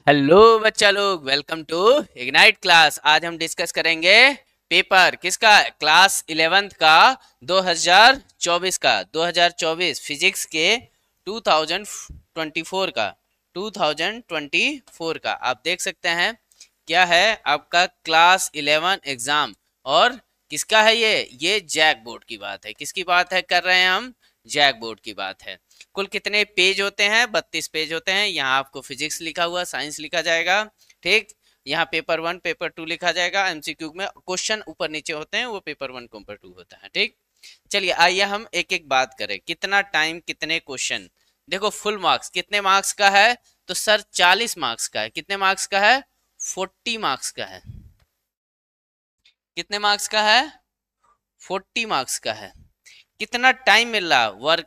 Hello बच्चा लोग, welcome to ignite class. आज हम डिस्कस करेंगे पेपर किसका, क्लास 11th का 2024 का 2024 फिजिक्स के 2024 का 2024 का आप देख सकते हैं क्या है आपका क्लास 11 एग्जाम। और किसका है ये जैक बोर्ड की बात है। किसकी बात है कर रहे हैं हम? जैक बोर्ड की बात है। कुल कितने पेज होते हैं? 32 पेज होते हैं। यहाँ आपको फिजिक्स लिखा हुआ, साइंस लिखा जाएगा, ठीक। यहाँ पेपर 1 पेपर 2 लिखा जाएगा। एमसीक्यू में क्वेश्चन ऊपर नीचे होते हैं, वो पेपर 1 पेपर 2 होता है, ठीक। चलिए आइए हम एक एक बात करें। कितना टाइम, कितने क्वेश्चन। देखो फुल मार्क्स कितने मार्क्स का है? तो सर 40 मार्क्स का है। कितने मार्क्स का है? 40 मार्क्स का है। कितने मार्क्स का है? 40 मार्क्स का है। कितना टाइम मिल रहा वर्क?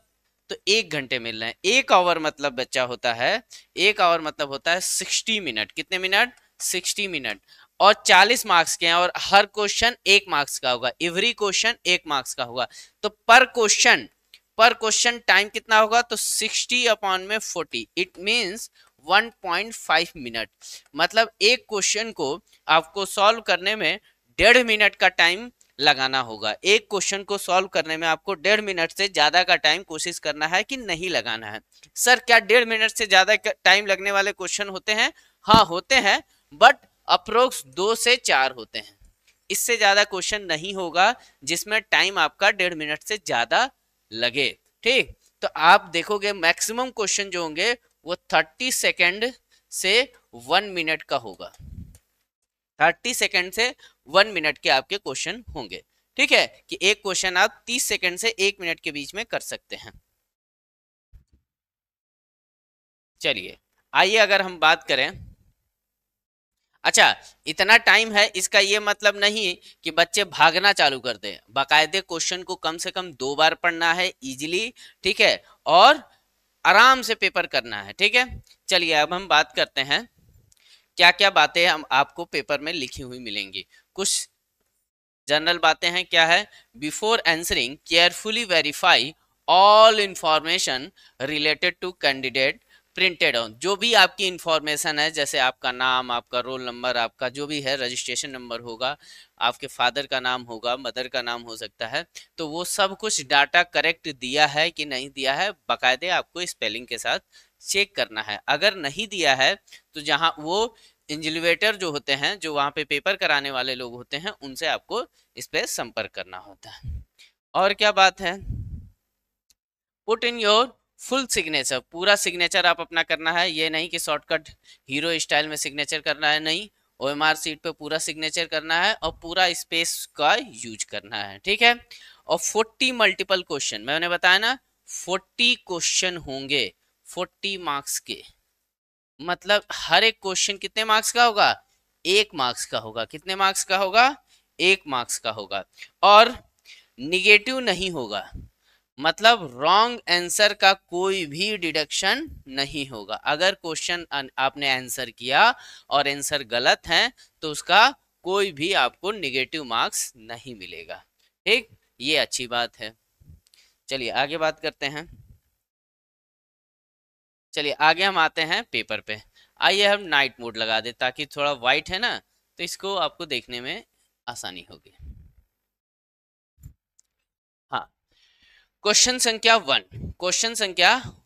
तो 1 घंटे मिल रहे हैं। 1 आवर मतलब बच्चा होता है, 1 आवर मतलब होता है 60 मिनट। कितने मिनट? 60 मिनट। और 40 मार्क्स के हैं और हर क्वेश्चन 1 मार्क्स का होगा। एवरी क्वेश्चन 1 मार्क्स का होगा। तो पर क्वेश्चन टाइम कितना होगा? तो 60/40, इट मीन्स 1.5 मिनट। मतलब एक क्वेश्चन को आपको सॉल्व करने में 1.5 मिनट का टाइम लगाना होगा। एक क्वेश्चन को सॉल्व करने में आपको 1.5 मिनट से ज्यादा का टाइम कोशिश करना है कि नहीं लगाना है। सर क्या 1.5 मिनट से ज्यादा टाइम लगने वाले क्वेश्चन होते हैं? हाँ होते हैं, बट अप्रोक्स 2 से 4 होते हैं। इससे ज्यादा क्वेश्चन नहीं होगा जिसमें टाइम आपका 1.5 मिनट से ज्यादा लगे, ठीक। तो आप देखोगे मैक्सिमम क्वेश्चन जो होंगे वो 30 सेकेंड से 1 मिनट का होगा। 30 सेकेंड से 1 मिनट के आपके क्वेश्चन होंगे, ठीक है। कि एक क्वेश्चन आप 30 सेकेंड से 1 मिनट के बीच में कर सकते हैं। चलिए आइए अगर हम बात करें। अच्छा, इतना टाइम है इसका ये मतलब नहीं कि बच्चे भागना चालू कर दें। बाकायदे क्वेश्चन को कम से कम 2 बार पढ़ना है इजीली, ठीक है। और आराम से पेपर करना है, ठीक है। चलिए अब हम बात करते हैं क्या क्या बातें हम आपको पेपर में लिखी हुई मिलेंगी। कुछ जनरल बातें हैं। क्या है? Before answering carefully verify all information related to candidate printed on. जो भी आपकी इंफॉर्मेशन है, जैसे आपका नाम, आपका रोल नंबर, आपका जो भी है रजिस्ट्रेशन नंबर होगा, आपके फादर का नाम होगा, मदर का नाम हो सकता है, तो वो सब कुछ डाटा करेक्ट दिया है कि नहीं दिया है, बाकायदे आपको स्पेलिंग के साथ चेक करना है। अगर नहीं दिया है तो जहां वो इंजिलिवेटर जो होते हैं, जो वहां पे पेपर कराने वाले लोग होते हैं, उनसे आपको इस पे संपर्क करना होता है। और क्या बात है? Put in your full signature. पूरा सिग्नेचर आप अपना करना है। ये नहीं कि शॉर्टकट हीरो स्टाइल में सिग्नेचर करना है, नहीं। ओएमआर सीट पे पूरा सिग्नेचर करना है और पूरा स्पेस का यूज करना है, ठीक है। और 40 मल्टीपल क्वेश्चन, मैंने बताया ना 40 क्वेश्चन होंगे 40 मार्क्स के। मतलब हर एक क्वेश्चन कितने मार्क्स का होगा? 1 मार्क्स का होगा। कितने मार्क्स का होगा? 1 मार्क्स का होगा। और निगेटिव नहीं होगा। मतलब रॉन्ग आंसर का कोई भी डिडक्शन नहीं होगा। अगर क्वेश्चन आपने आंसर किया और आंसर गलत है तो उसका कोई भी आपको निगेटिव मार्क्स नहीं मिलेगा, ठीक। ये अच्छी बात है। चलिए आगे बात करते हैं। चलिए आगे हम आते हैं पेपर पे। आइए हम नाइट मोड लगा दे ताकि थोड़ा वाइट है ना, तो इसको आपको देखने में आसानी होगी। हाँ, क्वेश्चन संख्या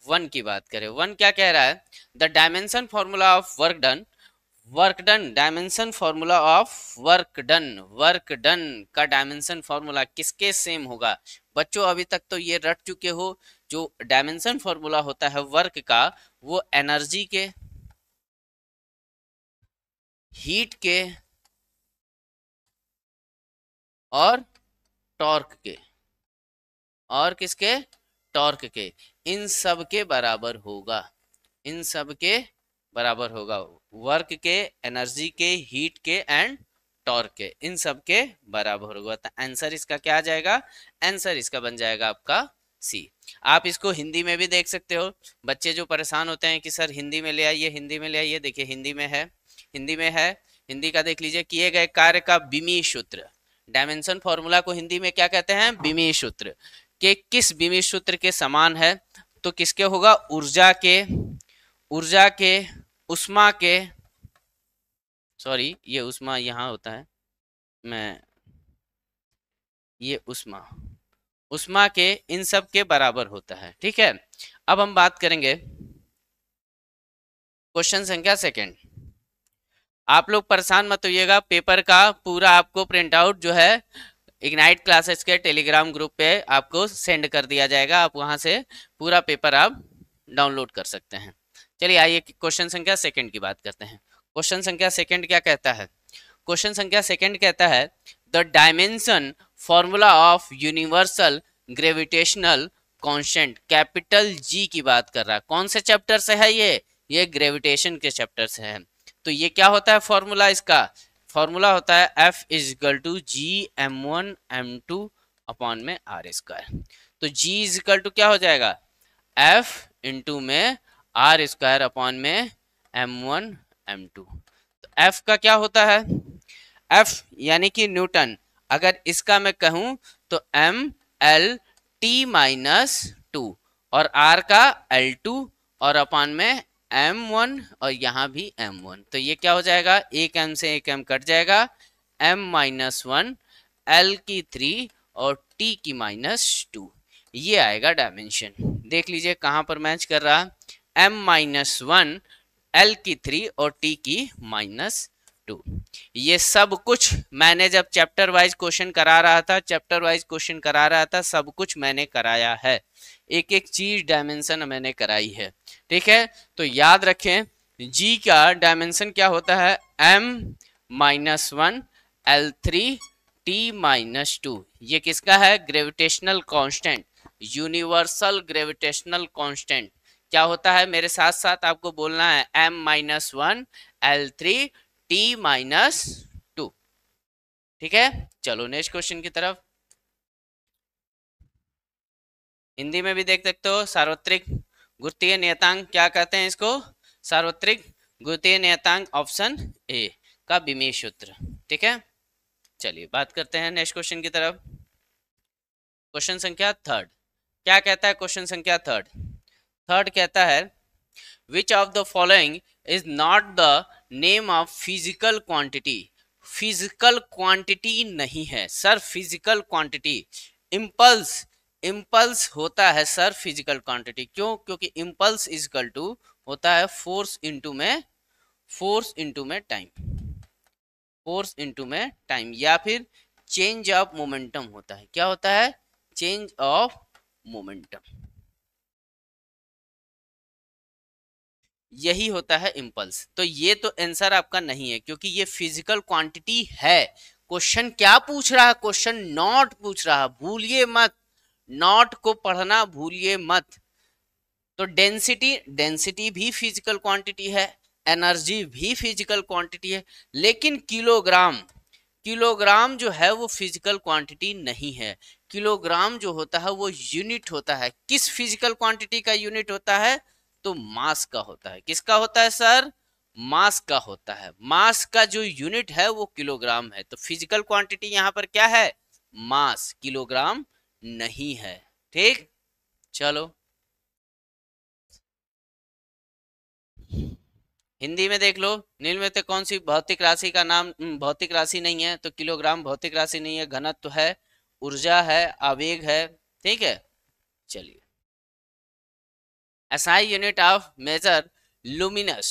1 की बात करें। 1 क्या कह रहा है? The dimension formula of work done dimension formula of work done का डायमेंशन फॉर्मूला किसके सेम होगा? बच्चों अभी तक तो ये रट चुके हो। जो डायमेंशन फॉर्मूला होता है वर्क का, वो एनर्जी के, हीट के और टॉर्क के, और किसके? टॉर्क के। इन सब के बराबर होगा। इन सब के बराबर होगा। वर्क के, एनर्जी के, हीट के एंड टॉर्क के, इन सब के बराबर होगा। तो आंसर इसका क्या आ जाएगा? आंसर इसका बन जाएगा आपका सी। आप इसको हिंदी में भी देख सकते हो। बच्चे जो परेशान होते हैं कि सर हिंदी में ले आइए, हिंदी में ले आइए, देखिए हिंदी में है, हिंदी में है। हिंदी का देख लीजिए, किए गए कार्य का बिमी सूत्र। डायमेंशन फॉर्मूला को हिंदी में क्या कहते हैं? बिमी सूत्र। के किस बिमी सूत्र के समान है? तो किसके होगा? ऊर्जा के, ऊष्मा के सॉरी, ये उष्मा यहाँ होता है, मैं ये उष्मा, उष्मा के इन सब के बराबर होता है। ठीक है, अब हम बात करेंगे क्वेश्चन संख्या सेकंड। आप लोग परेशान मत होइएगा, पेपर का पूरा आपको प्रिंट आउट जो है इग्नाइट क्लासेस के टेलीग्राम ग्रुप पे आपको सेंड कर दिया जाएगा, आप वहां से पूरा पेपर आप डाउनलोड कर सकते हैं। चलिए आइए क्वेश्चन संख्या सेकंड की बात करते हैं। क्वेश्चन संख्या सेकंड क्या कहता है? क्वेश्चन संख्या सेकंड कहता है the dimension formula of universal gravitational constant capital G की बात कर रहा है। कौन से चैप्टर से है ये ग्रेविटेशन के चैप्टर से है। तो ये क्या होता है फॉर्मूला? इसका फॉर्मूला होता है F is equal to G m1 m2 upon में आर स्क्वायर। तो G इज इक्वल टू क्या हो जाएगा? F इंटू में आर स्क्वायर अपॉन में m1 m2। तो F का क्या होता है? F यानी कि न्यूटन। अगर इसका मैं कहूं तो m l t minus two, और R का L2 और अपॉन में m1 और यहाँ भी m1। तो ये क्या हो जाएगा? एक m से एक m कट जाएगा, m माइनस वन, l की 3 और t की माइनस 2। ये आएगा डायमेंशन। देख लीजिए कहाँ पर मैच कर रहा, m माइनस वन, l की 3 और t की माइनस 2। ये सब कुछ मैंने जब चैप्टर वाइज क्वेश्चन करा रहा था, सब कुछ मैंने कराया है, एक एक चीज डायमेंशन मैंने कराई है। ठीक है, तो याद रखें G का डायमेंशन क्या होता है? m minus one, L3 t minus two. ये किसका है? Gravitational constant, universal gravitational constant. क्या होता है? मेरे साथ साथ आपको बोलना है m minus one, L3 t minus two. ठीक है, चलो नेक्स्ट क्वेश्चन की तरफ। हिंदी में भी देख सकते हो, सार्वत्रिक गुरुत्वीय नियतांक क्या कहते हैं इसको? सार्वत्रिक गुरुत्वीय नियतांक ऑप्शन ए का बीमीय सूत्र। ठीक है, चलिए बात करते हैं नेक्स्ट क्वेश्चन की तरफ। क्वेश्चन संख्या थर्ड क्या कहता है? क्वेश्चन संख्या थर्ड कहता है which of the following is not the name of physical quantity. Physical quantity नहीं है सर, फिजिकल क्वांटिटी इम्पल्स होता है सर फिजिकल क्वांटिटी। क्यों? क्योंकि इम्पल्स इज इक्वल टू होता है फोर्स इंटू में टाइम, या फिर चेंज ऑफ मोमेंटम होता है। क्या होता है? चेंज ऑफ मोमेंटम, यही होता है इम्पल्स। तो ये तो आंसर आपका नहीं है क्योंकि ये फिजिकल क्वांटिटी है। क्वेश्चन क्या पूछ रहा है? क्वेश्चन नॉट पूछ रहा है, भूलिए मत, नॉट को पढ़ना भूलिए मत। तो डेंसिटी भी फिजिकल क्वांटिटी है, एनर्जी भी फिजिकल क्वांटिटी है, लेकिन किलोग्राम जो है वो फिजिकल क्वांटिटी नहीं है। किलोग्राम जो होता है वो यूनिट होता है। किस फिजिकल क्वांटिटी का यूनिट होता है? तो मास का होता है। किसका होता है सर? मास का होता है। मास का जो यूनिट है वो किलोग्राम है। तो फिजिकल क्वांटिटी यहां पर क्या है? मास, किलोग्राम नहीं है। ठीक, चलो हिंदी में देख लो। निम्न में कौन सी भौतिक राशि का नाम भौतिक राशि नहीं है? तो किलोग्राम भौतिक राशि नहीं है, घनत्व है, ऊर्जा है, आवेग है। ठीक है, चलिए SI unit of measure luminous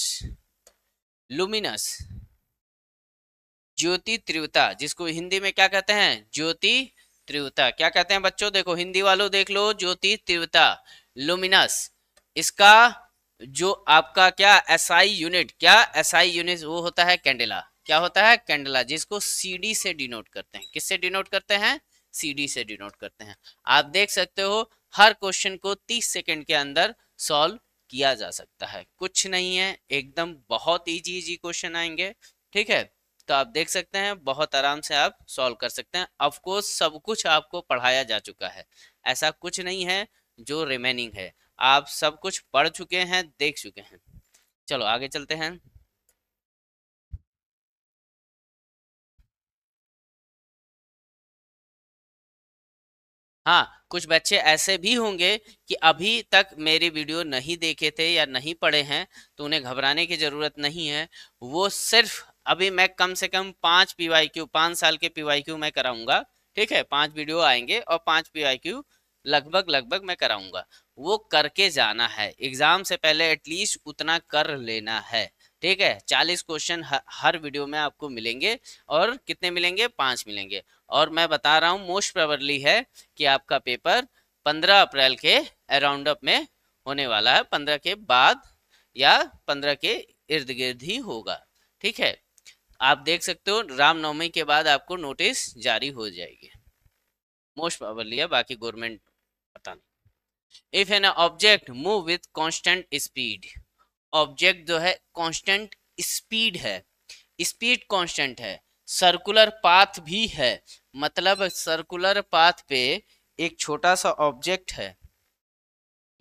ज्योति तीव्रता, जिसको हिंदी में क्या कहते हैं? ज्योति तीव्रता। क्या कहते हैं बच्चों? देखो हिंदी वालों देख लो, ज्योति तीव्रता लुमिनस। इसका जो आपका क्या SI यूनिट, क्या SI यूनिट वो होता है कैंडेला। क्या होता है? कैंडेला, जिसको CD से डिनोट करते हैं। किससे डिनोट करते हैं? CD से डिनोट करते हैं। आप देख सकते हो हर क्वेश्चन को 30 सेकंड के अंदर सॉल्व किया जा सकता है, कुछ नहीं है, एकदम बहुत इजी क्वेश्चन आएंगे। ठीक है, तो आप देख सकते हैं बहुत आराम से आप सॉल्व कर सकते हैं। ऑफ कोर्स सब कुछ आपको पढ़ाया जा चुका है, ऐसा कुछ नहीं है जो रिमेनिंग है, आप सब कुछ पढ़ चुके हैं, देख चुके हैं। चलो आगे चलते हैं। हाँ, कुछ बच्चे ऐसे भी होंगे कि अभी तक मेरी वीडियो नहीं देखे थे या नहीं पढ़े हैं, तो उन्हें घबराने की ज़रूरत नहीं है। वो सिर्फ अभी मैं कम से कम 5 PYQ, 5 साल के PYQ मैं कराऊंगा। ठीक है, 5 वीडियो आएंगे और 5 PYQ लगभग लगभग मैं कराऊंगा। वो करके जाना है, एग्जाम से पहले एटलीस्ट उतना कर लेना है। ठीक है, 40 क्वेश्चन हर वीडियो में आपको मिलेंगे। और कितने मिलेंगे? 5 मिलेंगे। और मैं बता रहा हूँ मोस्ट प्रोबेबली है कि आपका पेपर 15 अप्रैल के अराउंड अप में होने वाला है, 15 के बाद या 15 के इर्द गिर्द ही होगा। ठीक है, आप देख सकते हो रामनवमी के बाद आपको नोटिस जारी हो जाएगी, मोस्ट प्रोबेबली है, बाकी गवर्नमेंट पता नहीं। If an object move with constant speed, object जो है कांस्टेंट स्पीड है, स्पीड कांस्टेंट है, सर्कुलर पाथ भी है, मतलब सर्कुलर पाथ पे एक छोटा सा ऑब्जेक्ट है,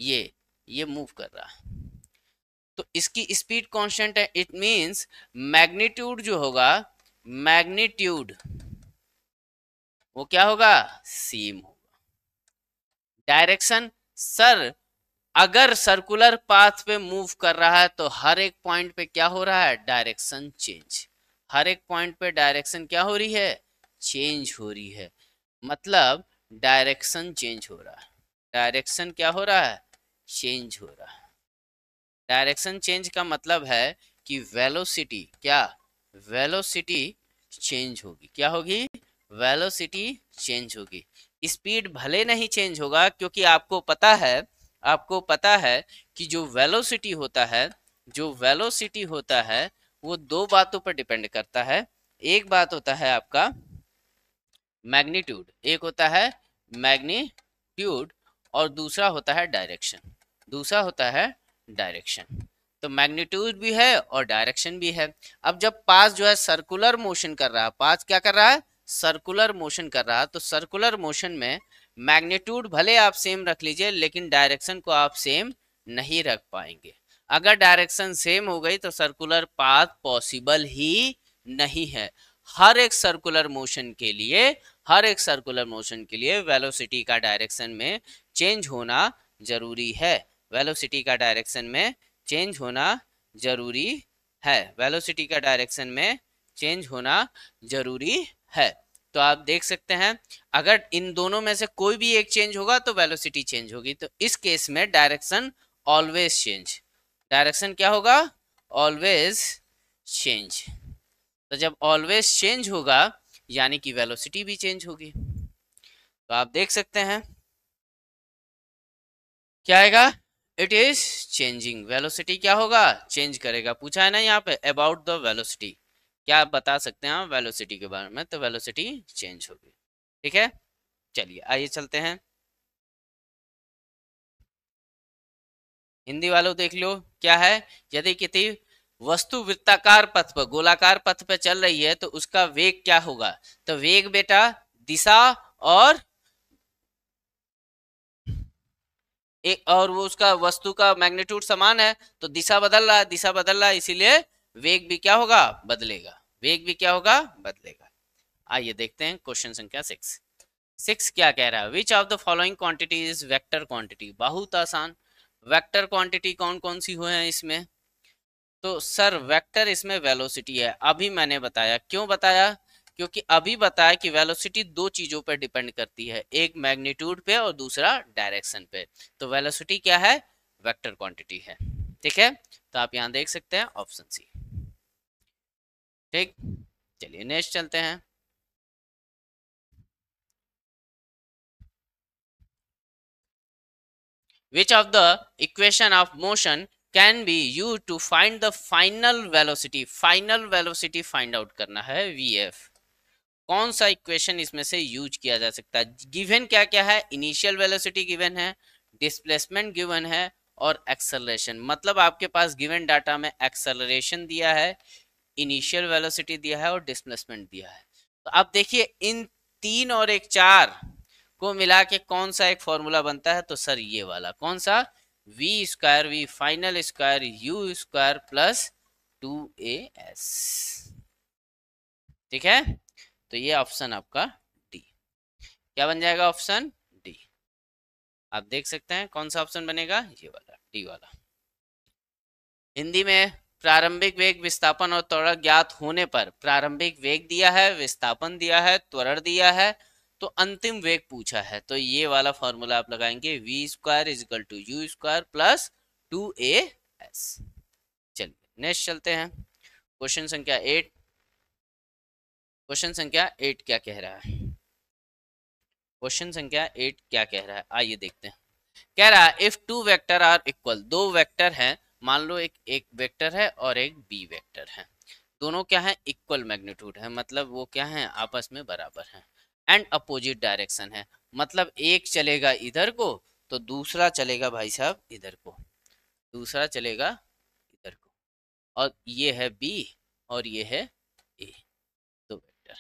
ये मूव कर रहा है, तो इसकी स्पीड कांस्टेंट है। इट मींस मैग्नीट्यूड जो होगा, मैग्नीट्यूड वो क्या होगा? सेम होगा। डायरेक्शन, सर अगर सर्कुलर पाथ पे मूव कर रहा है तो हर एक पॉइंट पे क्या हो रहा है? Direction change. हर एक पॉइंट पे डायरेक्शन क्या हो रही है? चेंज हो रही है, मतलब डायरेक्शन चेंज हो रहा है। डायरेक्शन क्या हो रहा है? चेंज हो रहा है। डायरेक्शन चेंज का मतलब है कि वेलोसिटी, क्या वेलोसिटी चेंज होगी। क्या होगी? वेलोसिटी चेंज होगी। स्पीड भले नहीं चेंज होगा, क्योंकि आपको पता है कि जो वेलोसिटी होता है, जो वेलोसिटी होता है वो दो बातों पर डिपेंड करता है। एक बात होता है आपका मैग्नीट्यूड, एक होता है मैग्नीट्यूड और दूसरा होता है डायरेक्शन। दूसरा होता है डायरेक्शन। तो मैग्नीट्यूड भी है और डायरेक्शन भी है। अब जब पास जो है सर्कुलर मोशन कर रहा है, पास क्या कर रहा है? सर्कुलर मोशन कर रहा है, तो सर्कुलर मोशन में मैग्नीट्यूड भले आप सेम रख लीजिए, लेकिन डायरेक्शन को आप सेम नहीं रख पाएंगे। अगर डायरेक्शन सेम हो गई तो सर्कुलर पाथ पॉसिबल ही नहीं है। हर एक सर्कुलर मोशन के लिए, हर एक सर्कुलर मोशन के लिए वेलोसिटी का डायरेक्शन में चेंज होना जरूरी है। वेलोसिटी का डायरेक्शन में चेंज होना जरूरी है। वेलोसिटी का डायरेक्शन में चेंज होना जरूरी है। तो आप देख सकते हैं, अगर इन दोनों में से कोई भी एक चेंज होगा तो वेलोसिटी चेंज होगी। तो इस केस में डायरेक्शन ऑलवेज चेंज। डायरेक्शन क्या होगा? Always change. तो जब ऑलवेज चेंज होगा यानी कि वेलोसिटी भी चेंज होगी। तो आप देख सकते हैं क्या आएगा? It is changing. वेलोसिटी क्या होगा? चेंज करेगा। पूछा है ना यहाँ पे अबाउट द वेलोसिटी, क्या आप बता सकते हैं वेलोसिटी के बारे में? तो वेलोसिटी चेंज होगी। ठीक है, चलिए आइए चलते हैं। हिंदी वालों देख लो क्या है। यदि किसी वस्तु वृत्ताकार पथ पर, गोलाकार पथ पर चल रही है तो उसका वेग क्या होगा? तो वेग बेटा दिशा और एक, और वो उसका वस्तु का मैग्नीट्यूड समान है तो दिशा बदल रहा है, दिशा बदल रहा है, इसीलिए वेग भी क्या होगा? बदलेगा। वेग भी क्या होगा? बदलेगा। आइए देखते हैं क्वेश्चन संख्या 6। 6 क्या कह रहा है? Which of the following quantity is vector quantity? बहुत आसान। वेक्टर क्वांटिटी कौन कौन सी हुए हैं इसमें? तो सर वेक्टर इसमें वेलोसिटी है। अभी मैंने बताया, क्यों बताया? क्योंकि अभी बताया कि वेलोसिटी दो चीजों पर डिपेंड करती है, एक मैग्नीट्यूड पे और दूसरा डायरेक्शन पे। तो वेलोसिटी क्या है? वेक्टर क्वांटिटी है। ठीक है, तो आप यहां देख सकते हैं ऑप्शन सी। ठीक, चलिए नेक्स्ट चलते हैं। Which of the equation of motion can be used to find the final velocity? Final velocity find out करना है, vf। कौन सा इक्वेशन इसमें से यूज किया जा सकता है? गिवन क्या क्या है? इनिशियल वेलोसिटी गिवन है, डिस्प्लेसमेंट गिवन है और एक्सेलरेशन। मतलब आपके पास गिवन डाटा में एक्सेलरेशन दिया है, इनिशियल वेलोसिटी दिया है और डिस्प्लेसमेंट दिया है। तो आप देखिए इन 3 और 4 को मिला के कौन सा एक फॉर्मूला बनता है? तो सर ये वाला। कौन सा? V square V final square U square plus 2as। ठीक है, तो ये ऑप्शन आपका डी। क्या बन जाएगा? Option D. आप देख सकते हैं कौन सा ऑप्शन बनेगा? ये वाला, डी वाला। हिंदी में प्रारंभिक वेग, विस्थापन और त्वरण ज्ञात होने पर, प्रारंभिक वेग दिया है, विस्थापन दिया है, त्वरण दिया है, तो अंतिम वेग पूछा है, तो ये वाला फॉर्मूला आप लगाएंगे v² is equal to U square plus 2as। चलिए नेक्स्ट चलते हैं, क्वेश्चन संख्या 8। क्वेश्चन संख्या 8 क्या कह रहा है? क्वेश्चन संख्या 8 क्या कह रहा है, आइए देखते हैं। कह रहा है if two vector are equal, दो वेक्टर हैं, मान लो एक वेक्टर है और एक बी वेक्टर है, दोनों क्या है, इक्वल मैग्नीट्यूड है, मतलब वो क्या है, आपस में बराबर है, एंड अपोजिट डायरेक्शन है, मतलब एक चलेगा इधर को तो दूसरा चलेगा भाई साहब इधर को, दूसरा चलेगा इधर को, और ये है बी और ये है ए, दो वेक्टर,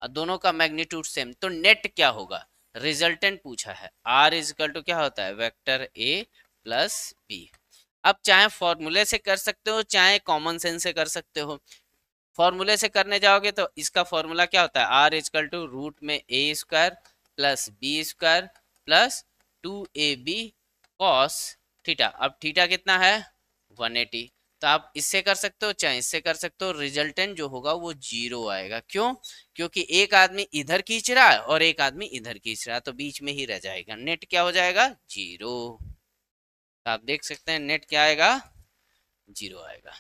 और दोनों का मैग्नीट्यूड सेम, तो नेट क्या होगा, रिजल्टेंट पूछा है। आर इजकल टू क्या होता है, वेक्टर ए प्लस बी। अब चाहे फॉर्मूले से कर सकते हो, चाहे कॉमन सेंस से कर सकते हो। फॉर्मूले से करने जाओगे तो इसका फॉर्मूला क्या होता है, आर इजकल टू रूट में a square plus b square plus 2ab cos theta. अब थीटा कितना है, 180, तो आप इससे कर सकते हो चाहे इससे कर सकते हो, रिजल्टेंट जो होगा वो 0 आएगा। क्यों? क्योंकि एक आदमी इधर खींच रहा है और एक आदमी इधर खींच रहा है, तो बीच में ही रह जाएगा, नेट क्या हो जाएगा, 0। तो आप देख सकते हैं नेट क्या आएगा, 0 आएगा।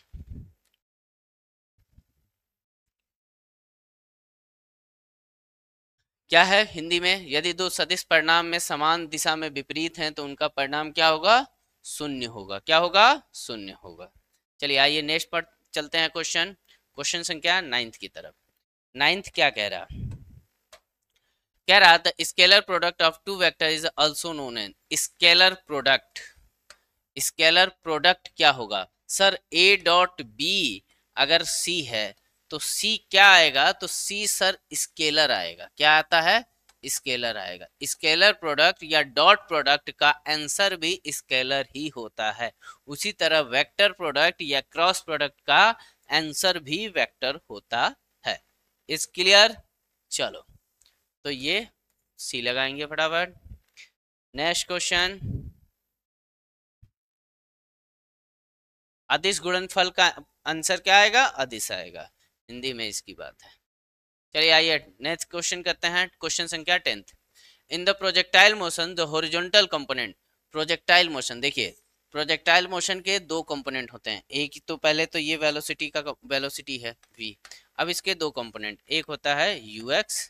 क्या है हिंदी में, यदि दो सदिश परिणाम में समान दिशा में विपरीत हैं तो उनका परिणाम क्या होगा, शून्य होगा। क्या होगा, शून्य होगा। चलिए आइए नेक्स्ट पर चलते हैं, क्वेश्चन संख्या 9 की तरफ। 9 क्या कह रहा, कह रहा the scalar product of two vector is also known an, scalar product, scalar product क्या होगा सर, ए डॉट बी अगर सी है तो सी क्या आएगा, तो सी सर स्केलर आएगा। क्या आता है, स्केलर आएगा। स्केलर प्रोडक्ट या डॉट प्रोडक्ट का आंसर भी स्केलर ही होता है। उसी तरह वेक्टर प्रोडक्ट या क्रॉस प्रोडक्ट का आंसर भी वेक्टर होता है। Is clear? चलो तो ये सी लगाएंगे फटाफट। नेक्स्ट क्वेश्चन, अदिश गुणनफल का आंसर क्या आएगा, अदिश आएगा, हिंदी में इसकी बात है। चलिए आइए नेक्स्ट क्वेश्चन करते हैं, क्वेश्चन संख्या 10। In the projectile motion the horizontal component, projectile motion देखिए, प्रोजेक्टाइल मोशन के दो कंपोनेंट होते हैं, एक तो पहले तो ये वेलोसिटी का वेलोसिटी है v, अब इसके दो कंपोनेंट, एक होता है ux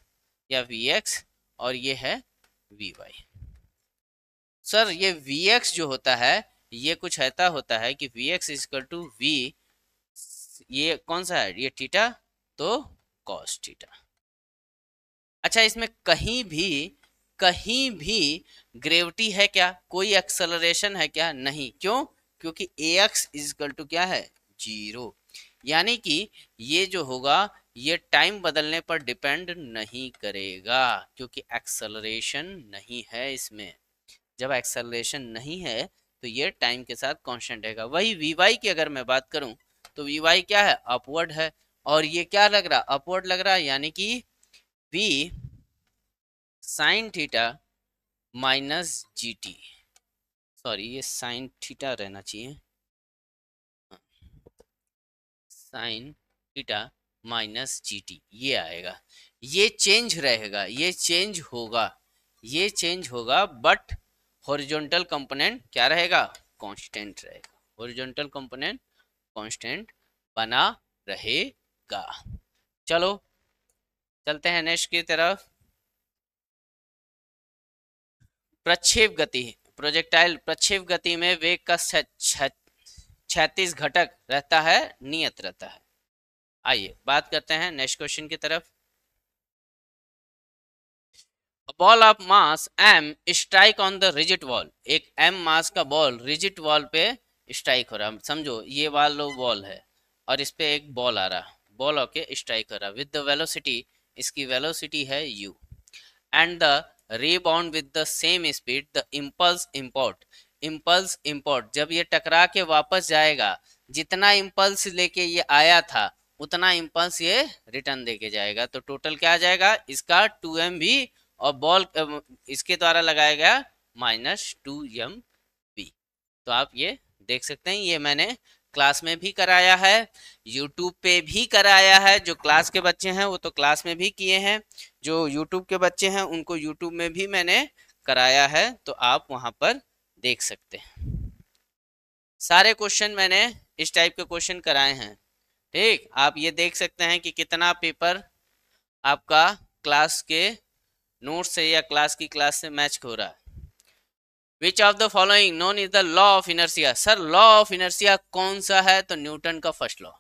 या vx और ये है vy। सर ये vx जो होता है ये कुछ ऐसा होता है कि vx इक्वल टू v, ये कौन सा है, ये थीटा, तो cos थीटा। अच्छा इसमें कहीं भी ग्रेविटी है क्या, कोई एक्सेलरेशन है क्या, नहीं। क्यों? क्योंकि ax इक्वल टू क्या है, 0, यानी कि ये जो होगा ये टाइम बदलने पर डिपेंड नहीं करेगा, क्योंकि एक्सेलरेशन नहीं है इसमें। जब एक्सेलरेशन नहीं है तो ये टाइम के साथ कांस्टेंट रहेगा। वही वी की अगर मैं बात करूं तो वी क्या है, अपवर्ड है, और ये क्या लग रहा, अपवर्ड लग रहा है, यानी कि v sine theta minus G T, sorry ये साइन थीटा रहना चाहिए, sine theta minus G T, ये आएगा, ये चेंज रहेगा, ये चेंज होगा, ये चेंज होगा, बट हॉरिजॉन्टल कंपोनेंट क्या रहेगा, कांस्टेंट रहेगा। हॉरिजॉन्टल कंपोनेंट कांस्टेंट बना रहेगा। चलो चलते हैं नेक्स्ट की तरफ। प्रक्षेप गति, प्रोजेक्टाइल प्रक्षेप गति में वेग का 36 घटक रहता है, नियत रहता है। आइए बात करते हैं नेक्स्ट क्वेश्चन की तरफ। Ball of mass m strike on the rigid wall, एक m मास का बॉल रिजिड वॉल पे स्ट्राइक हो रहा, समझो ये वाला बॉल है और इस पे एक बॉल आ रहा, बॉल होके स्ट्राइक कर रहा विद द वेलोसिटी, इसकी वेलोसिटी है u, and the rebound with the same speed, the impulse import जब ये टकरा के वापस जाएगा, जितना इम्पल्स लेके ये आया था उतना इम्पल्स ये रिटर्न देके जाएगा, तो टोटल क्या आ जाएगा इसका 2m भी, और बॉल इसके द्वारा लगाया गया -2mv। तो आप ये देख सकते हैं, ये मैंने क्लास में भी कराया है, यूट्यूब पे भी कराया है। जो क्लास के बच्चे हैं वो तो क्लास में भी किए हैं, जो यूट्यूब के बच्चे हैं उनको यूट्यूब में भी मैंने कराया है, तो आप वहां पर देख सकते हैं। सारे क्वेश्चन मैंने इस टाइप के क्वेश्चन कराए हैं। ठीक, आप ये देख सकते हैं कि कितना पेपर आपका क्लास के नोट से या क्लास से मैच हो रहा है। Which of the following known is the law of inertia. Sir law of inertia कौन सा है? तो न्यूटन का फर्स्ट लॉ,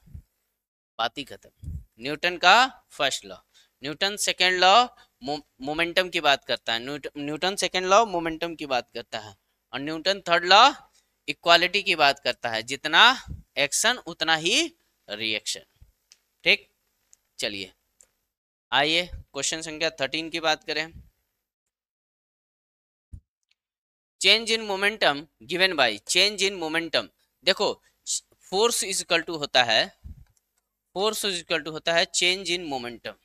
बात ही खत्म। न्यूटन का first law. Newton second law momentum की बात करता है, न्यूटन सेकेंड लॉ मोमेंटम की बात करता है, और न्यूटन थर्ड लॉ इक्वालिटी की बात करता है, जितना एक्शन उतना ही रिएक्शन। ठीक, चलिए आइए क्वेश्चन संख्या 13 की बात करें। Change in momentum given by, change in momentum, देखो फोर्स इज इक्वल टू होता है, फोर्स इज इक्वल टू होता है change in momentum,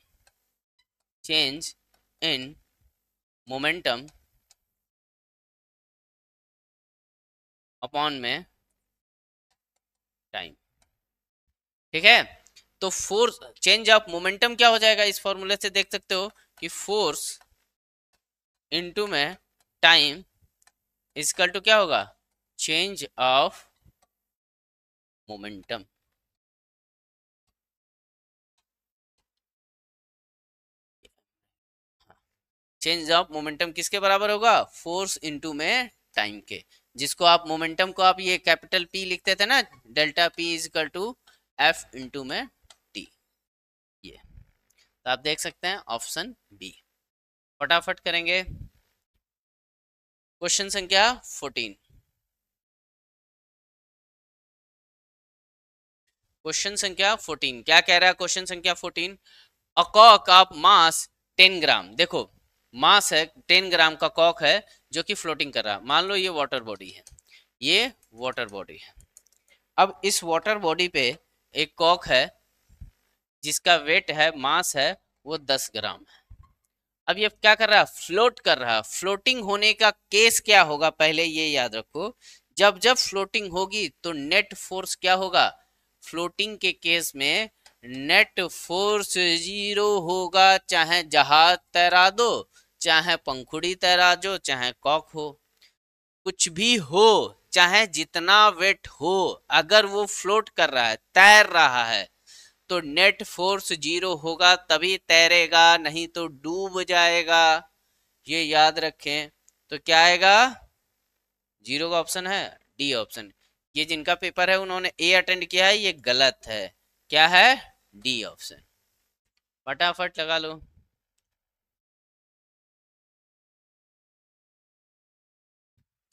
change in momentum upon में टाइम। ठीक है, तो फोर्स चेंज ऑफ मोमेंटम क्या हो जाएगा, इस फॉर्मूले से देख सकते हो कि फोर्स इनटू में टाइम इक्वल टू क्या होगा, change of momentum. Change of momentum किसके बराबर होगा, फोर्स इनटू में टाइम के, जिसको आप मोमेंटम को आप ये कैपिटल पी लिखते थे ना, delta P is equal to F into में टी। ये तो आप देख सकते हैं ऑप्शन बी। फटाफट करेंगे क्वेश्चन संख्या 14। क्वेश्चन संख्या 14 क्या कह रहा है, क्वेश्चन संख्या 14, अ कॉक ऑफ मास 10 ग्राम। देखो मास है 10 ग्राम का कॉक है जो कि फ्लोटिंग कर रहा है। मान लो ये वाटर बॉडी है, ये वाटर बॉडी है। अब इस वाटर बॉडी पे एक कॉक है जिसका वेट है, मास है वो 10 ग्राम है। अब ये क्या कर रहा है, फ्लोट कर रहा है। फ्लोटिंग होने का केस क्या होगा, पहले ये याद रखो, जब जब फ्लोटिंग होगी तो नेट फोर्स क्या होगा, फ्लोटिंग के केस में नेट फोर्स 0 होगा, चाहे जहाज तैरा दो, चाहे पंखुड़ी तैरा दो, चाहे कॉक हो, कुछ भी हो, चाहे जितना वेट हो, अगर वो फ्लोट कर रहा है, तैर रहा है, तो नेट फोर्स 0 होगा, तभी तैरेगा, नहीं तो डूब जाएगा। ये याद रखें। तो क्या आएगा, 0 का ऑप्शन है डी ऑप्शन। ये जिनका पेपर है उन्होंने ए अटेंड किया है, ये गलत है। क्या है, डी ऑप्शन। फटाफट लगा लो।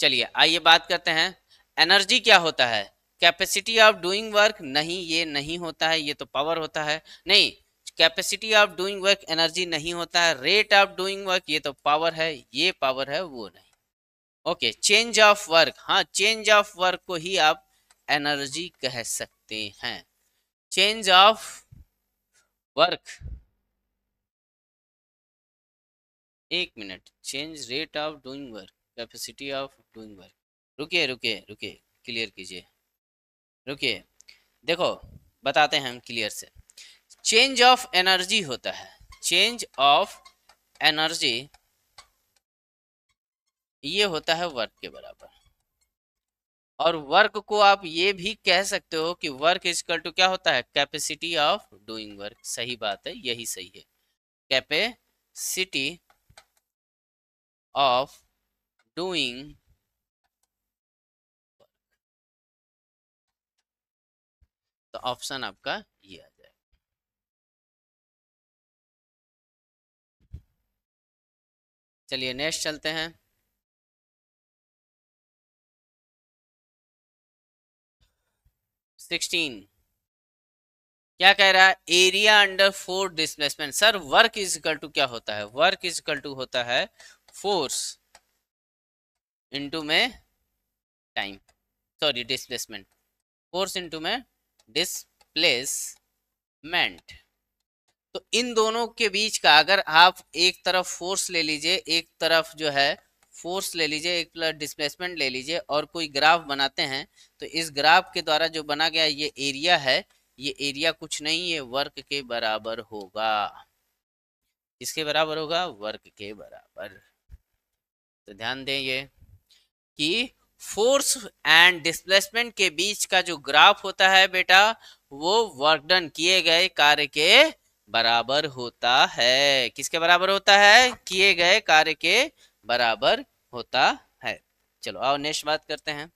चलिए आइए बात करते हैं, एनर्जी क्या होता है, कैपेसिटी ऑफ डूइंग वर्क, नहीं ये नहीं होता है, ये तो पावर होता है। नहीं, capacity of doing work energy नहीं होता है, रेट ऑफ डूइंग वर्क ये तो पावर है, ये पावर है वो नहीं। ओके, चेंज ऑफ वर्क, हाँ चेंज ऑफ वर्क को ही आप एनर्जी कह सकते हैं। चेंज ऑफ वर्क, एक minute, change rate of doing work, capacity of doing work, रुकिए रुकिए रुकिए, क्लियर कीजिए, रुकिए, देखो बताते हैं हम क्लियर से। चेंज ऑफ एनर्जी होता है, चेंज ऑफ एनर्जी ये होता है वर्क के बराबर। और वर्क को आप ये भी कह सकते हो कि वर्क इक्वल टू क्या होता है, कैपेसिटी ऑफ डूइंग वर्क। सही बात है, यही सही है, कैपेसिटी ऑफ डूइंग। तो ऑप्शन आपका ये आ जाएगा। चलिए नेक्स्ट चलते हैं। 16 क्या कह रहा है, area under force displacement. Sir work is equal to क्या होता है, वर्क इज इक्वल टू होता है फोर्स इनटू में time, sorry displacement, force into में डिस्प्लेसमेंट। तो इन दोनों के बीच का अगर आप एक तरफ फोर्स ले लीजिए, एक तरफ जो है फोर्स ले लीजिए, एक प्लस डिस्प्लेसमेंट ले लीजिए, और कोई ग्राफ बनाते हैं, तो इस ग्राफ के द्वारा जो बना गया ये एरिया है, ये एरिया कुछ नहीं है, वर्क के बराबर होगा। किसके बराबर होगा? वर्क के बराबर। तो ध्यान दें ये कि फोर्स एंड डिस्प्लेसमेंट के बीच का जो ग्राफ होता है बेटा, वो वर्क डन किए गए कार्य के बराबर होता है। किसके बराबर होता है? किए गए कार्य के बराबर होता है। चलो आओ नेक्स्ट बात करते हैं।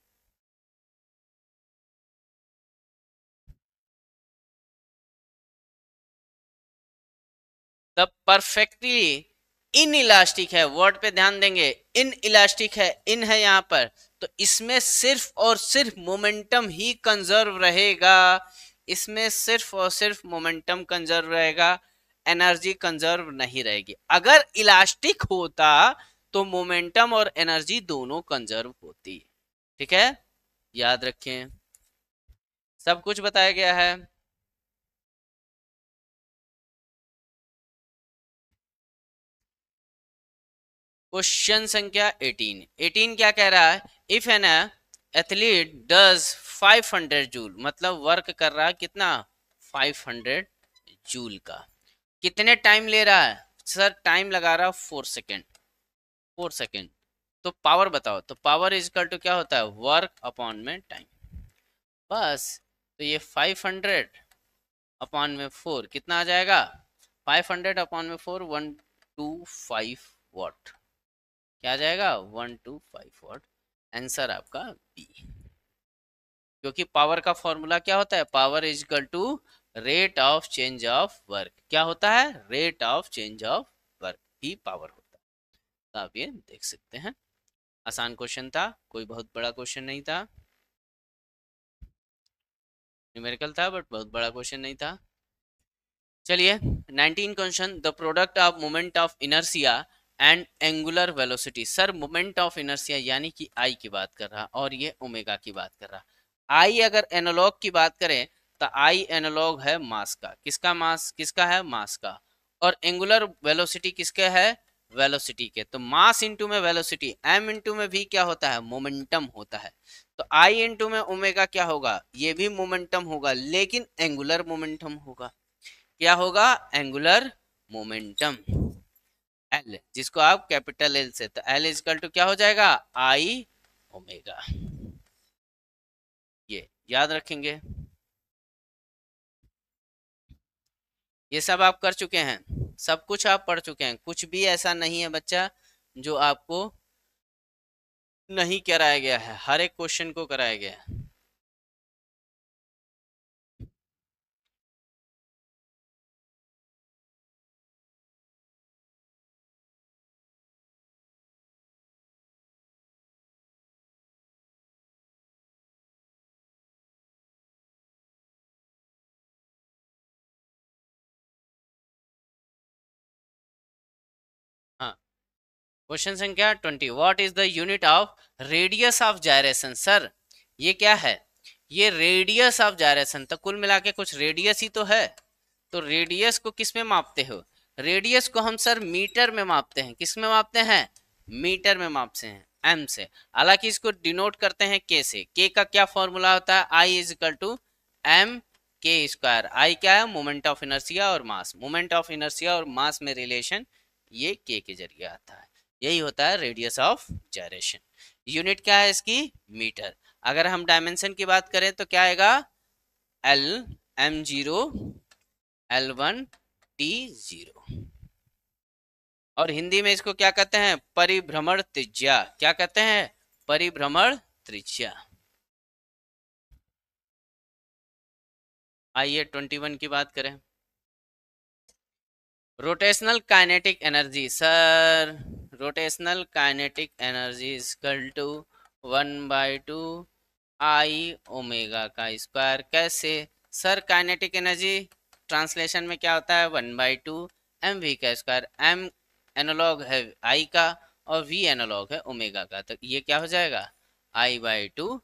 द परफेक्टली इन इलास्टिक है, वर्ड पे ध्यान देंगे, इन इलास्टिक है, इन है यहाँ पर, तो इसमें सिर्फ और सिर्फ मोमेंटम ही कंजर्व रहेगा। इसमें सिर्फ और सिर्फ मोमेंटम कंजर्व रहेगा, एनर्जी कंजर्व नहीं रहेगी। अगर इलास्टिक होता तो मोमेंटम और एनर्जी दोनों कंजर्व होती। ठीक है, याद रखें, सब कुछ बताया गया है। क्वेश्चन संख्या 18 क्या कह रहा है? If an athlete does 500 joule, मतलब वर्क कर रहा है कितना? 500 जूल का। कितने टाइम ले रहा है? सर टाइम लगा रहा 4 सेकेंड। 4 सेकेंड। तो पावर बताओ, तो पावर इज इक्वल टू क्या होता है? वर्क अपॉन में टाइम, बस। तो ये 500 अपॉन में 4 कितना आ जाएगा? 500 अपॉन में 4 125 वॉट। क्या आ जाएगा? 125 वॉट। आंसर आपका बी। क्योंकि पावर का फॉर्मूला क्या होता है? Power is equal to rate of change of work. क्या होता है? Rate of change of work ही पावर होता है। तो आप ये देख सकते हैं, आसान क्वेश्चन था, कोई बहुत बड़ा क्वेश्चन नहीं था, न्यूमेरिकल था बट बहुत बड़ा क्वेश्चन नहीं था। चलिए 19 question, the product of moment of inertia and angular velocity. Sir moment of inertia यानी कि आई की बात कर रहा, और ये ओमेगा की बात कर रहा। आई अगर एनालॉग की बात करें तो आई एनालॉग है मास का। किसका मास? किसका है? मास का। और एंगुलर वेलोसिटी किसके है? वेलोसिटी के। तो मास इंटू में वेलोसिटी, एम इंटू में भी क्या होता है? मोमेंटम होता है। तो आई इंटू में ओमेगा क्या होगा? ये भी मोमेंटम होगा, लेकिन एंगुलर मोमेंटम होगा। क्या होगा? एंगुलर मोमेंटम, एल, जिसको आप कैपिटल एल से, तो एल इजकल टू क्या हो जाएगा? आई ओमेगा। ये याद रखेंगे, ये सब आप कर चुके हैं, सब कुछ आप पढ़ चुके हैं, कुछ भी ऐसा नहीं है बच्चा जो आपको नहीं कराया गया है, हर एक क्वेश्चन को कराया गया है। हाँ, क्वेश्चन संख्या 20, what is the unit of radius of gyration. Sir ये क्या है? ये रेडियस ऑफ जायरेशन, तो कुल मिला के कुछ रेडियस ही तो है। तो रेडियस को किस में मापते हो? रेडियस को हम सर मीटर में मापते हैं। किस में मापते हैं? मीटर में मापते हैं, एम से। हालांकि इसको डिनोट करते हैं के से। के का क्या फॉर्मूला होता है? I is equal to M के स्क्वायर। आई क्या है? मोमेंट ऑफ इनर्शिया और मास। मोमेंट ऑफ इनर्शिया और मास में रिलेशन ये के जरिए आता है। यही होता है रेडियस ऑफ जायरेशन। यूनिट क्या है इसकी? मीटर। अगर हम डायमेंशन की बात करें तो क्या आएगा? L m0 l1 t0। और हिंदी में इसको क्या कहते हैं? परिभ्रमण त्रिज्या। क्या कहते हैं? परिभ्रमण त्रिज्या। आइए 21 की बात करें। Rotational kinetic energy. Sir rotational kinetic energy is equal to 1/2 I omega का स्क्वायर। कैसे? सर काइनेटिक एनर्जी ट्रांसलेशन में क्या होता है? 1/2 एम वी का स्क्वायर। एम एनालॉग है आई का और वी एनालॉग है ओमेगा का, तो ये क्या हो जाएगा? I/2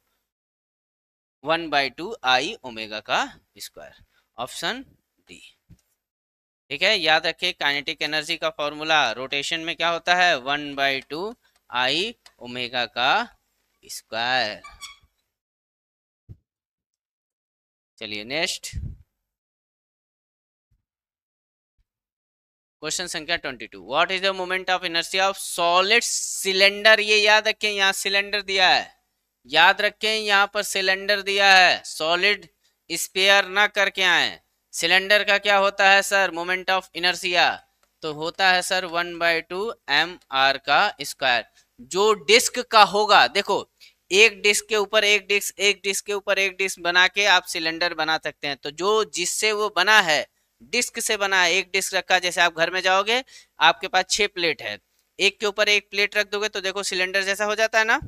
1/2 आई ओमेगा का स्क्वायर। Option D. ठीक है, याद रखिए काइनेटिक एनर्जी का फॉर्मूला रोटेशन में क्या होता है? 1/2 आई ओमेगा का स्क्वायर। चलिए नेक्स्ट क्वेश्चन संख्या 22। What is the moment of inertia of solid cylinder. ये याद रखें, यहाँ सिलेंडर दिया है, याद रखें यहाँ पर सिलेंडर दिया है, सॉलिड स्पेयर ना करके आए। सिलेंडर का क्या होता है सर मोमेंट ऑफ इनर्शिया, तो होता है सर 1/2 mr का स्क्वायर। जो डिस्क का होगा, देखो एक डिस्क के ऊपर एक डिस्क, एक डिस्क के ऊपर एक डिस्क बना के आप सिलेंडर बना सकते हैं। तो जो जिससे वो बना है, डिस्क से बना है, एक डिस्क रखा, जैसे आप घर में जाओगे आपके पास 6 प्लेट है, एक के ऊपर एक प्लेट रख दोगे तो देखो सिलेंडर जैसा हो जाता है ना।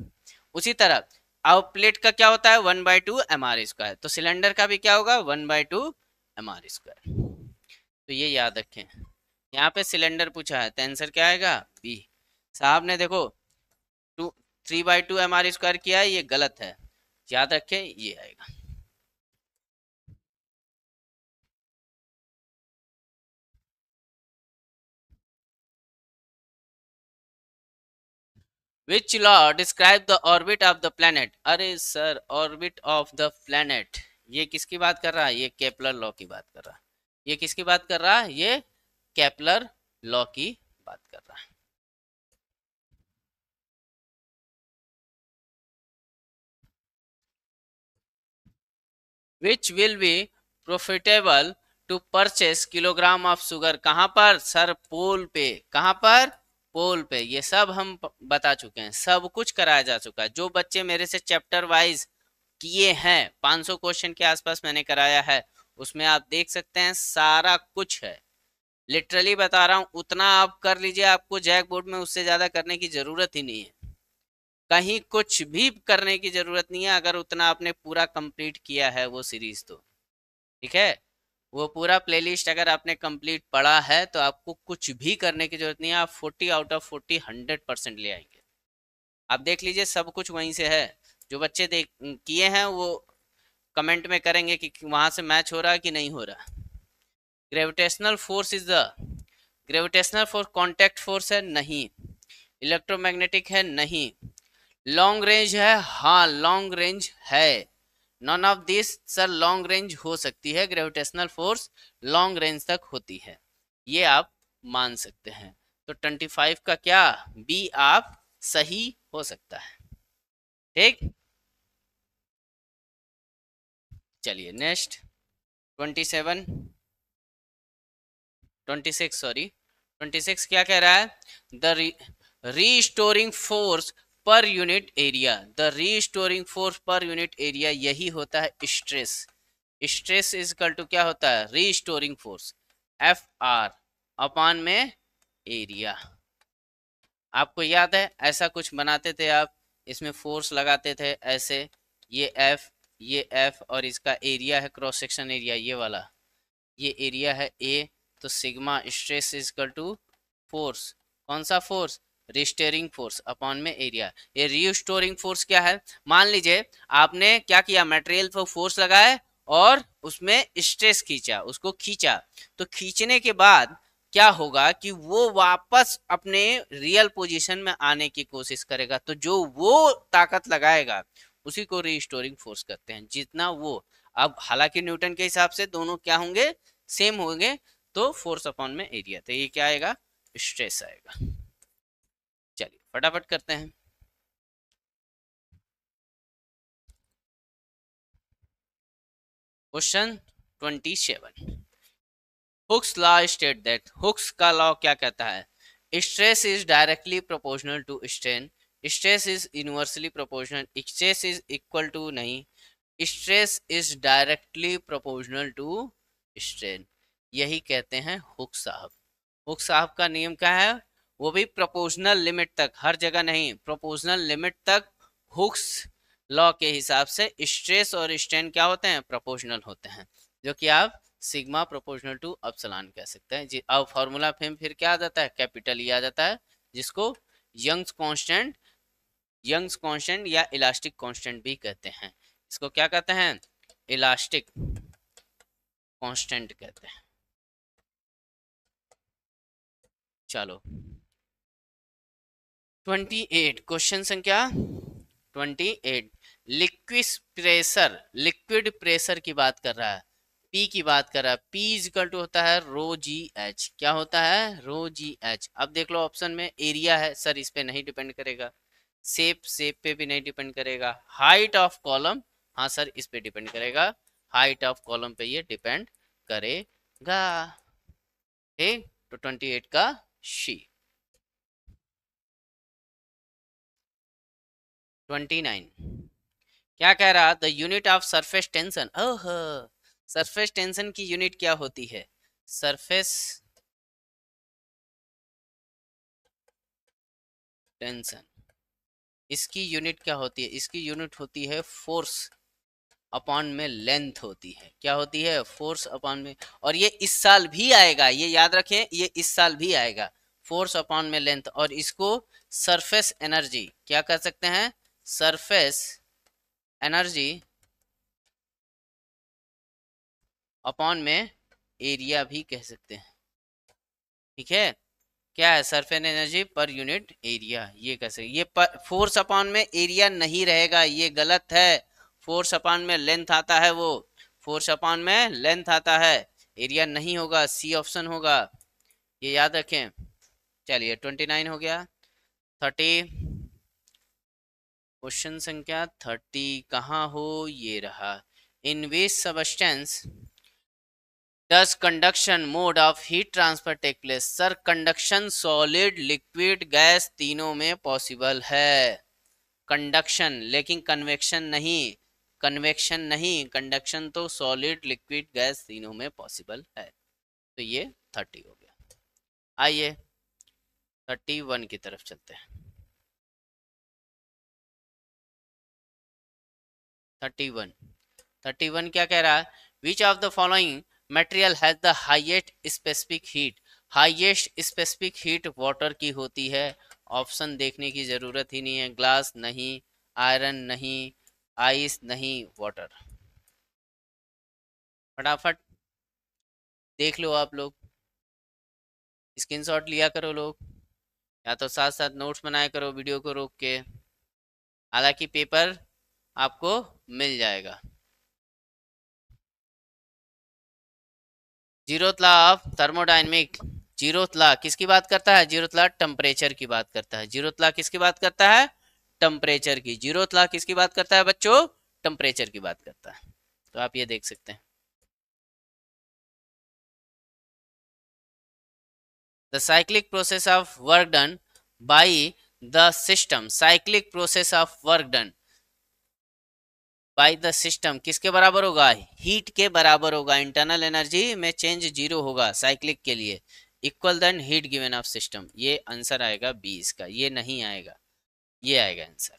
उसी तरह अब प्लेट का क्या होता है 1/2 mr², तो सिलेंडर का भी क्या होगा 1/2 mr²। तो ये याद रखें, यहाँ पे सिलेंडर पूछा है तो आंसर क्या आएगा बी। साहब ने देखो 3/2 mr² किया है, ये गलत है, याद रखें ये आएगा। Which law describe the orbit of the planet? अरे sir orbit of the planet, ये किसकी बात कर रहा है, ये केपलर लॉ की बात कर रहा है। ये किसकी बात कर रहा है, ये केपलर लॉ की बात कर रहा है। Which will be profitable to purchase kilogram of sugar, कहाँ पर सर पोल पे, कहाँ पर पोल पे। ये सब हम बता चुके हैं, सब कुछ कराया जा चुका है। जो बच्चे मेरे से चैप्टर वाइज किए हैं, 500 क्वेश्चन के आसपास मैंने कराया है, उसमें आप देख सकते हैं सारा कुछ है। लिटरली बता रहा हूं, उतना आप कर लीजिए, आपको जैक बोर्ड में उससे ज्यादा करने की जरूरत ही नहीं है, कहीं कुछ भी करने की जरूरत नहीं है। अगर उतना आपने पूरा कंप्लीट किया है वो सीरीज तो ठीक है, वो पूरा प्लेलिस्ट अगर आपने कंप्लीट पढ़ा है तो आपको कुछ भी करने की जरूरत नहीं है। आप 40 आउट ऑफ 40 100% ले आएंगे। आप देख लीजिए सब कुछ वहीं से है। जो बच्चे देख किए हैं वो कमेंट में करेंगे कि वहां से मैच हो रहा है कि नहीं हो रहा। Gravitational force is the, gravitational force contact force है नहीं, इलेक्ट्रोमैग्नेटिक है नहीं, लॉन्ग रेंज है हाँ लॉन्ग रेंज है, none of this sir long range हो सकती है, ग्रेविटेशनल फोर्स लॉन्ग रेंज तक होती है, ये आप मान सकते हैं। तो 25 का क्या बी आप सही हो सकता है। ठीक, चलिए नेक्स्ट 27 26 सॉरी 26 क्या कह रहा है, the restoring force per unit area, the restoring force per unit area यही होता है stress. Stress is equal to क्या होता है restoring force F R upon में एरिया। आपको याद है ऐसा कुछ बनाते थे आप, इसमें फोर्स लगाते थे ऐसे, ये एफ और इसका एरिया है क्रॉस सेक्शन एरिया ये वाला, ये एरिया है ए, तो sigma stress is equal to force, कौन सा फोर्स रिस्टोरिंग फोर्स अपॉन में एरिया। ये रिस्टोरिंग फोर्स क्या है, मान लीजिए आपने क्या किया मटेरियल पर फोर्स लगाए और उसमें स्ट्रेस खींचा, उसको खींचा, तो खींचने के बाद क्या होगा कि वो वापस अपने रियल पोजीशन में आने की कोशिश करेगा, तो जो वो ताकत लगाएगा उसी को रिस्टोरिंग फोर्स कहते हैं। जितना वो, अब हालांकि न्यूटन के हिसाब से दोनों क्या होंगे सेम होंगे, तो फोर्स अपॉन में एरिया, तो ये क्या आएगा स्ट्रेस आएगा। चलिए फटाफट करते हैं। Question 27, Hooke's law state that, Hooke's का लॉ क्या कहता है, stress is directly proportional to strain, stress is inversely proportional, stress is equal to नहीं, stress is directly proportional to strain, यही कहते हैं हुक साहब। हुक साहब का नियम क्या है, वो भी प्रोपोर्शनल लिमिट तक, हर जगह नहीं, प्रोपोर्शनल लिमिट तक हुक्स लॉ के हिसाब से स्ट्रेस और स्ट्रेन क्या होते हैं प्रोपोर्शनल होते हैं, जो कि आप सिग्मा प्रोपोर्शनल टू अपसलान कह सकते हैं जी। अब फॉर्मूला फिर क्या आ जाता है कैपिटल ई आ जाता है, जिसको यंग्स कांस्टेंट, यंग्स कांस्टेंट या इलास्टिक कांस्टेंट भी कहते हैं। इसको क्या कहते हैं इलास्टिक कांस्टेंट कहते हैं। चलो 28 क्वेश्चन संख्या 28। लिक्विड प्रेशर की बात कर रहा है, पी की बात कर रहा है। पी इज इक्वल टू होता है रो जी एच। क्या होता है? रो जी एच। अब देख लो ऑप्शन में एरिया है सर, इस पे नहीं डिपेंड करेगा। शेप पे भी नहीं डिपेंड करेगा। हाइट ऑफ कॉलम, हाँ सर इस पे डिपेंड करेगा। हाइट ऑफ कॉलम पे ये डिपेंड करेगा। ठीक, तो 28 का शी। 29 क्या कह रहा? The unit of surface tension. Oh, surface tension की यूनिट क्या होती है? सरफेस टेंशन, इसकी यूनिट क्या होती है? इसकी यूनिट होती है फोर्स अपॉन में लेंथ होती है। क्या होती है? फोर्स अपॉन में। और ये इस साल भी आएगा, ये याद रखें, ये इस साल भी आएगा। फोर्स अपॉन में लेंथ, और इसको सरफेस एनर्जी क्या कर सकते हैं? सरफेस एनर्जी अपॉन में एरिया भी कह सकते हैं। ठीक है, क्या है? सरफेस एनर्जी पर यूनिट एरिया, ये कैसे? ये फोर्स अपॉन में एरिया नहीं रहेगा, ये गलत है। फोर्स अपॉन में लेंथ आता है, वो फोर्स अपॉन में लेंथ आता है, एरिया नहीं होगा। सी ऑप्शन होगा, ये याद रखें। चलिए 29 हो गया। 30 क्वेश्चन संख्या 30 कहाँ हो? ये रहा। In which substance does conduction mode of heat transfer take place? Sir conduction solid liquid gas तीनों में पॉसिबल है। कंडक्शन, लेकिन कन्वेक्शन नहीं। कन्वेक्शन नहीं, कंडक्शन तो सॉलिड लिक्विड गैस तीनों में पॉसिबल है। तो ये 30 हो गया। आइए 31 की तरफ चलते हैं। 31 31 क्या कह रहा है? Which of the following material has the highest specific heat? Highest specific heat water की होती है। ऑप्शन देखने की जरूरत ही नहीं है। ग्लास नहीं, आयरन नहीं, आइस नहीं, वाटर। फटाफट देख लो आप लोग, स्क्रीनशॉट लिया करो लोग, या तो साथ साथ नोट्स बनाया करो वीडियो को रोक के। हालांकि पेपर आपको मिल जाएगा। Zeroth law of thermodynamic. Zeroth law किसकी बात करता है? जीरोथ लॉ टेम्परेचर की बात करता है। जीरोथ लॉ किसकी बात करता है? टेम्परेचर की। जीरोथ लॉ किसकी बात करता है बच्चों? टेम्परेचर की बात करता है। तो आप ये देख सकते हैं। The cyclic process of work done by the system. Cyclic process of work done by the system किसके बराबर होगा? हीट के बराबर होगा। इंटरनल एनर्जी में चेंज जीरो होगा साइक्लिक के लिए। Equal then heat given off system. ये आंसर आएगा 20 का, ये नहीं आएगा, ये आएगा आंसर।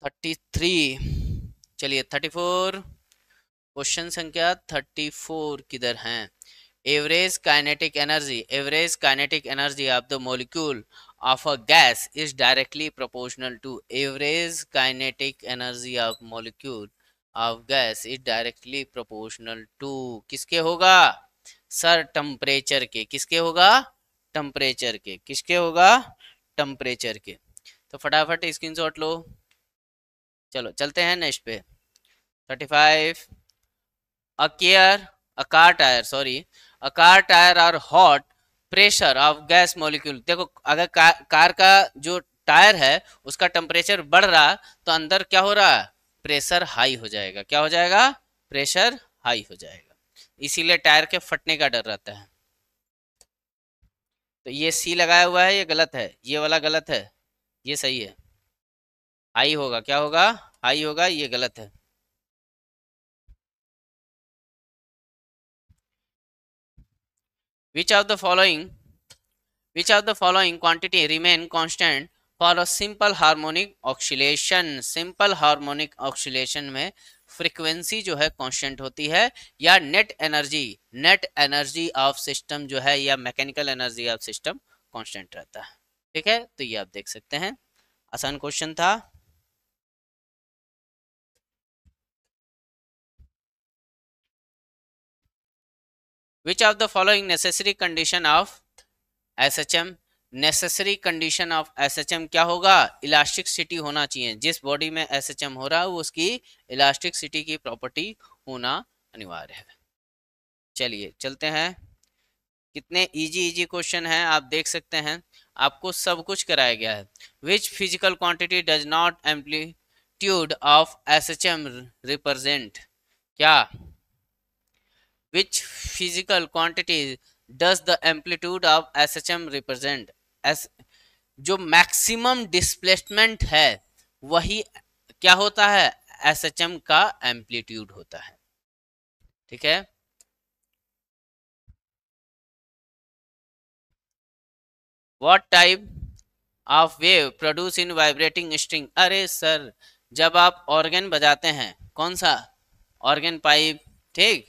33। चलिए 34। क्वेश्चन संख्या 34 किधर है? Average kinetic energy, average kinetic energy of the molecule of a gas is directly proportional to average kinetic energy of molecule of gas is directly proportional to किसके होगा? सर टेम्परेचर के। किसके होगा? Temperature के। किसके होगा? टेम्परेचर के। तो फटाफट स्क्रीनशॉट लो। चलो चलते हैं नेक्स्ट पे। 35। a car a car tire, sorry, a car tire or hot pressure of gas molecule. देखो अगर कार का जो टायर है उसका टेम्परेचर बढ़ रहा तो अंदर क्या हो रहा है? प्रेशर हाई हो जाएगा। क्या हो जाएगा? प्रेशर हाई हो जाएगा। इसीलिए टायर के फटने का डर रहता है। तो ये सी लगाया हुआ है, ये गलत है, ये वाला गलत है, ये सही है। हाई होगा, क्या होगा? हाई होगा, ये गलत है। Which of the following Which of the following quantity remain constant for a simple harmonic oscillation? Simple harmonic oscillation में फ्रीक्वेंसी जो है कांस्टेंट होती है, या नेट एनर्जी ऑफ सिस्टम जो है, या mechanical energy of system constant रहता है। ठीक है, तो ये आप देख सकते हैं, आसान क्वेश्चन था। Which of the following necessary condition of SHM, necessary condition of SHM क्या होगा? इलास्टिसिटी होना चाहिए। जिस बॉडी में SHM हो रहा है वो उसकी इलास्टिसिटी की प्रॉपर्टी होना अनिवार्य है। चलिए चलते हैं। कितने इजी इजी क्वेश्चन हैं आप देख सकते हैं, आपको सब कुछ कराया गया है। Which physical quantity does not amplitude of SHM represent? क्या? Which physical quantity does the amplitude of SHM represent? Yes जो मैक्सिमम डिस्प्लेसमेंट है वही क्या होता है? SHM का एम्पलीट्यूड होता है। ठीक है। What type of wave produce in vibrating string? अरे सर, जब आप ऑर्गन बजाते हैं, कौन सा ऑर्गन पाइप, ठीक,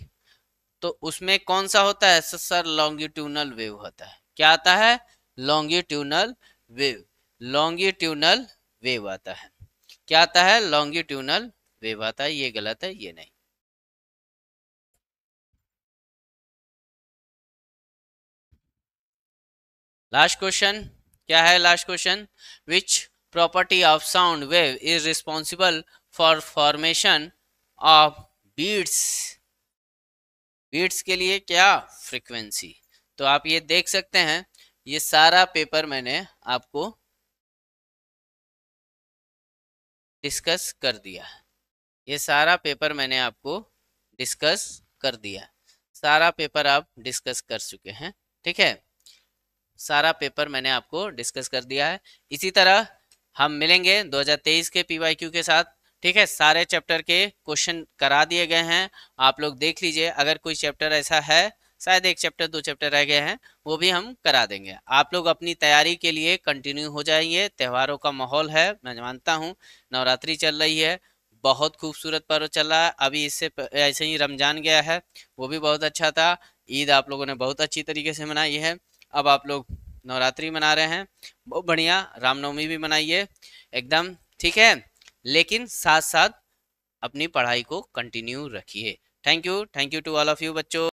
तो उसमें कौन सा होता है सर? लॉन्गिट्यूनल वेव होता है। क्या आता है? Longitudinal wave. लॉन्गिट्यूनल वेव आता है। क्या आता है? लॉन्गिट्यूनल वेव आता है। ये गलत है, ये नहीं। लास्ट क्वेश्चन क्या है? Last question, which property of sound wave is responsible for formation of beats? Beats के लिए क्या? फ्रीक्वेंसी। तो आप ये देख सकते हैं, ये सारा पेपर मैंने आपको डिस्कस कर दिया है। ये सारा पेपर मैंने आपको डिस्कस कर दिया। सारा पेपर आप डिस्कस कर चुके हैं। ठीक है, सारा पेपर मैंने आपको डिस्कस कर दिया है। इसी तरह हम मिलेंगे 2023 के PYQ के साथ। ठीक है, सारे चैप्टर के क्वेश्चन करा दिए गए हैं, आप लोग देख लीजिए। अगर कोई चैप्टर ऐसा है, शायद एक चैप्टर दो चैप्टर रह गए हैं, वो भी हम करा देंगे। आप लोग अपनी तैयारी के लिए कंटिन्यू हो जाइए। त्योहारों का माहौल है, मैं मानता हूँ, नवरात्रि चल रही है, बहुत खूबसूरत पर्व चल रहा है। अभी इससे ऐसे ही रमजान गया है, वो भी बहुत अच्छा था। ईद आप लोगों ने बहुत अच्छी तरीके से मनाई है। अब आप लोग नवरात्रि मना रहे हैं, बहुत बढ़िया। रामनवमी भी मनाइए एकदम, ठीक है। लेकिन साथ साथ अपनी पढ़ाई को कंटिन्यू रखिए। Thank you to all of you बच्चों।